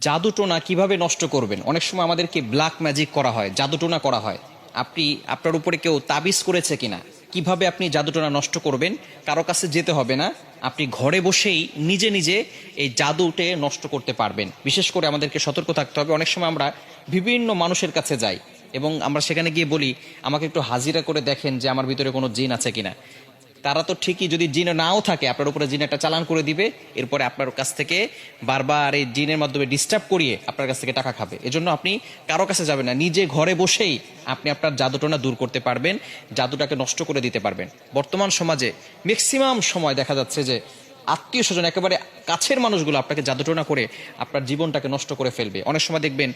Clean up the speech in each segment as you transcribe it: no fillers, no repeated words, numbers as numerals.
জাদুটোনা কিভাবে নষ্ট করবেন? অনেক সময় আমাদেরকে ব্ল্যাক ম্যাজিক করা হয়, জাদুটোনা করা হয়। আপনি আপনার উপরে কেউ তাবিজ করেছে কিনা, কিভাবে আপনি জাদুটোনা নষ্ট করবেন? কারো কাছে যেতে হবে না, আপনি ঘরে বসেই নিজে নিজে এই জাদুটে নষ্ট করতে পারবেন। বিশেষ করে আমাদেরকে সতর্ক থাকতে হবে। অনেক সময় আমরা বিভিন্ন মানুষের কাছে যাই এবং আমরা সেখানে গিয়ে বলি, আমাকে একটু হাজিরা করে দেখেন যে আমার ভিতরে কোনো জিন আছে কিনা। তারা তো ঠিকই, যদি জিন নাও থাকে আপনার উপরে জিন একটা চালান করে দিবে, এরপরে আপনার কাছ থেকে বারবার এই জিনের মাধ্যমে ডিস্টার্ব করিয়ে আপনার কাছ থেকে টাকা খাবে। এজন্য আপনি কারো কাছে যাবেন না, নিজে ঘরে বসেই আপনি আপনার জাদুটোনা দূর করতে পারবেন, জাদুটাকে নষ্ট করে দিতে পারবেন। বর্তমান সমাজে ম্যাক্সিমাম সময় দেখা যাচ্ছে যে আত্মীয় স্বজন, একেবারে কাছের মানুষগুলো আপনাকে জাদুটোনা করে আপনার জীবনটাকে নষ্ট করে ফেলবে। অনেক সময় দেখবেন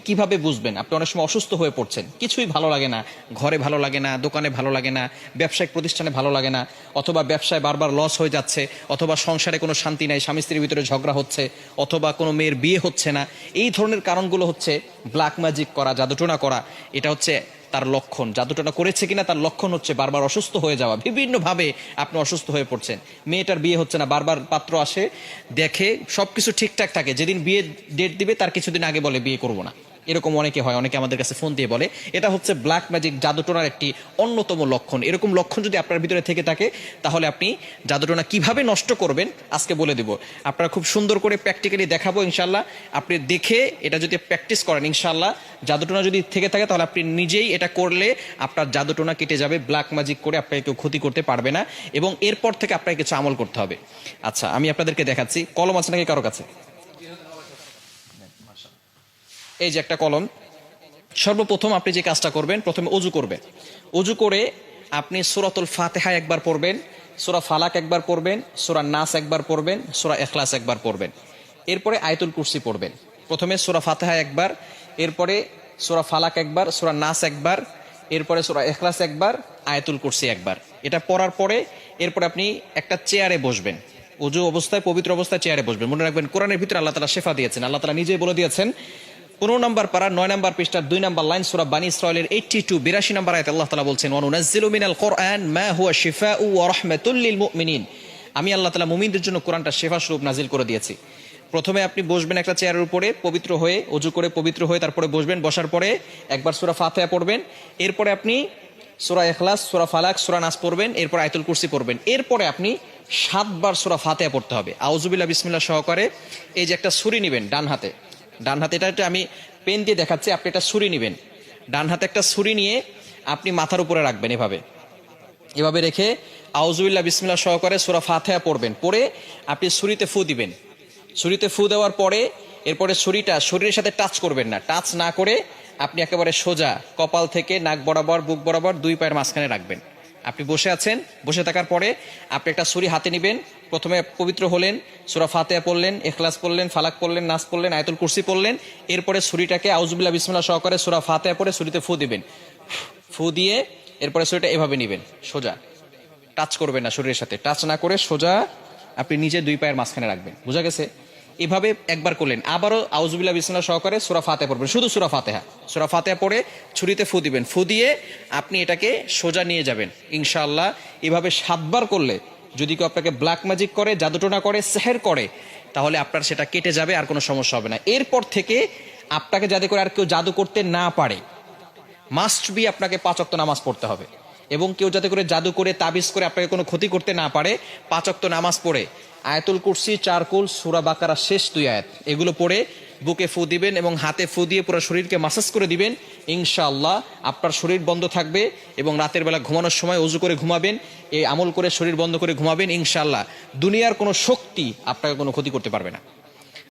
কিভাবে বুঝবেন? আপনি অনেক সময় অসুস্থ হয়ে পড়ছেন, কিছুই ভালো লাগে না, ঘরে ভালো লাগে না, দোকানে ভালো লাগে না, ব্যবসায়িক প্রতিষ্ঠানে ভালো লাগে না, অথবা ব্যবসায় বারবার লস হয়ে যাচ্ছে, অথবা সংসারে কোনো শান্তি নাই, স্বামী স্ত্রীর ভিতরে ঝগড়া হচ্ছে, অথবা কোনো মেয়ের বিয়ে হচ্ছে না। এই ধরনের কারণগুলো হচ্ছে ব্ল্যাক ম্যাজিক করা, জাদুটোনা করা। এটা হচ্ছে তার লক্ষণ। জাদুটোনা করেছে কিনা তার লক্ষণ হচ্ছে বারবার অসুস্থ হয়ে যাওয়া, বিভিন্নভাবে আপনি অসুস্থ হয়ে পড়ছেন। মেয়েটার বিয়ে হচ্ছে না, বারবার পাত্র আসে, দেখে সবকিছু ঠিকঠাক থাকে, যেদিন বিয়ে ডেট দিবে তার কিছুদিন আগে বলে বিয়ে করব না। এরকম অনেকে হয়, অনেকে আমাদের কাছে ফোন দিয়ে বলে। এটা হচ্ছে ব্ল্যাক ম্যাজিক, জাদুটোনার একটি অন্যতম লক্ষণ। এরকম লক্ষণ যদি আপনার ভিতরে থেকে থাকে, তাহলে আপনি জাদুটোনা কিভাবে নষ্ট করবেন আজকে বলে দেব। আপনারা খুব সুন্দর করে প্র্যাকটিক্যালি দেখাবো ইনশাল্লাহ। আপনি দেখে এটা যদি প্র্যাকটিস করেন, ইনশাল্লাহ জাদুটোনা যদি থেকে থাকে তাহলে আপনি নিজেই এটা করলে আপনার জাদুটোনা কেটে যাবে। ব্ল্যাক ম্যাজিক করে আপনাকে কেউ ক্ষতি করতে পারবে না, এবং এরপর থেকে আপনাকে কিছু আমল করতে হবে। আচ্ছা, আমি আপনাদেরকে দেখাচ্ছি। কলম আছে নাকি কারো কাছে? এই যে একটা কলম। সর্বপ্রথম আপনি যে কাজটা করবেন, প্রথমে অজু করবেন। অজু করে আপনি সূরাতুল ফাতিহা একবার পড়বেন, সূরা ফালাক একবার পড়বেন, সূরা নাস একবার পড়বেন, সূরা ইখলাস একবার পড়বেন। এরপরে আয়াতুল কুরসি পড়বেন। প্রথমে সূরা ফাতিহা একবার, এরপরে সূরা ফালাক একবার, সূরা নাস একবার, এরপরে সূরা ইখলাস একবার, আয়াতুল কুরসি একবার। এটা পড়ার পরে এরপরে আপনি একটা চেয়ারে বসবেন। অজু অবস্থায়, পবিত্র অবস্থায় চেয়ারে বসবেন। মনে রাখবেন, কোরআনের ভিতরে আল্লাহ তাআলা শেফা দিয়েছেন। আল্লাহ তাআলা নিজেই বলে দিয়েছেন 15 নম্বর পারা 9 নম্বর পৃষ্ঠার 2 নম্বর লাইন, সূরা বানী ইসরাঈলের 82 নম্বর আয়াতে আল্লাহ তাআলা বলছেন, ওয়া নুনাজ্জিলু মিনাল কুরআন মা হুয়া শিফাউ ওয়া রাহমাতুল লিল মুমিনিন। আমি আল্লাহ তাআলা মুমিনদের জন্য কোরআনটা শেফা স্বরূপ নাজিল করে দিয়েছি। প্রথমে আপনি বসবেন একটা চেয়ারের উপরে, পবিত্র হয়ে, অজু করে পবিত্র হয়ে তারপরে বসবেন। বসার পরে একবার সূরা ফাতিহা পড়বেন, এরপরে আপনি সূরা ইখলাস, সূরা ফালাক, সূরা নাস পড়বেন, এরপর আয়াতুল কুরসি পড়বেন। এরপরে আপনি 7 বার সূরা ফাতিহা পড়তে হবে আউযুবিল্লাহ বিসমিল্লাহ সহকারে। এই যে একটা ছুরি নেবেন ডান হাতে, এটা আমি পেন দিয়ে দেখাচ্ছি, আপনি একটা ছুরি নেবেন। ডান হাতে একটা ছুরি নিয়ে আপনি মাথার উপরে রাখবেন, এভাবে রেখে আউযুবিল্লাহ বিসমিল্লাহ সহকারে সূরা ফাতিহা পড়বেন। পড়ে আপনি ছুরিতে ফু দিবেন। ছুরিতে ফু দেওয়ার পরে এরপরে ছুরিটা শরীরের সাথে টাচ করবেন না। টাচ না করে আপনি একেবারে সোজা কপাল থেকে নাক বরাবর, বুক বরাবর 2 পায়ের মাঝখানে রাখবেন। আপনি বসে আছেন, বসে থাকার পরে আপনি একটা ছুরি হাতে নেবেন। প্রথমে পবিত্র হলেন, সূরা ফাতিহা পড়লেন, ইখলাস পড়লেন, ফালাক পড়লেন, নাস পড়লেন, আয়াতুল কুরসি পড়লেন। এরপরে ছুরিটাকে আউযুবিল্লাহ বিসমিল্লাহ সহকারে সূরা ফাতিহা পড়ে ছুরিতে ফু দিবেন। ফু দিয়ে এরপরে ছুরিটা এভাবে নেবেন, সোজা, টাচ করবেন না, শরীরের সাথে টাচ না করে সোজা আপনি নিজে 2 পায়ের মাঝখানে রাখবেন। বোঝা গেছে? এভাবে একবার করলেন, আবারও আউযুবিল্লাহ বিসমিল্লাহ সহকারে সূরা ফাতিহা পড়বেন, শুধু সূরা ফাতিহা পড়ে ছুরিতে ফু দিবেন। ফু দিয়ে আপনি এটাকে সোজা নিয়ে যাবেন ইনশাআল্লাহ। এভাবে 7 বার করলে যদি কেউ আপনাকে ব্ল্যাক ম্যাজিক করে, জাদুটোনা করে, সেহের করে, তাহলে আপনার সেটা কেটে যাবে, আর কোনো সমস্যা হবে না। এরপর থেকে আপনাকে যাতে করে আর কেউ জাদু করতে না পারে, মাস্ট বি আপনাকে 5 ওয়াক্ত নামাজ পড়তে হবে। এবং কেউ যাতে করে জাদু করে, তাবিজ করে আপনাকে কোনো ক্ষতি করতে না পারে, 5 ওয়াক্ত নামাজ পড়ে আয়াতুল কুরসি, 4 কুল, সূরা বাকারা শেষ 2 আয়াত এগুলো পড়ে বুকে ফু দিবেন এবং হাতে ফু দিয়ে পুরো শরীরকে মাসাজ করে দিবেন। ইনশাআল্লাহ আপনার শরীর বন্ধ থাকবে, এবং রাতের বেলা ঘুমানোর সময় ওযু করে ঘুমাবেন, এই আমল করে শরীর বন্ধ করে ঘুমাবেন। ইনশাআল্লাহ দুনিয়ার কোনো শক্তি আপনাকে কোনো ক্ষতি করতে পারবে না।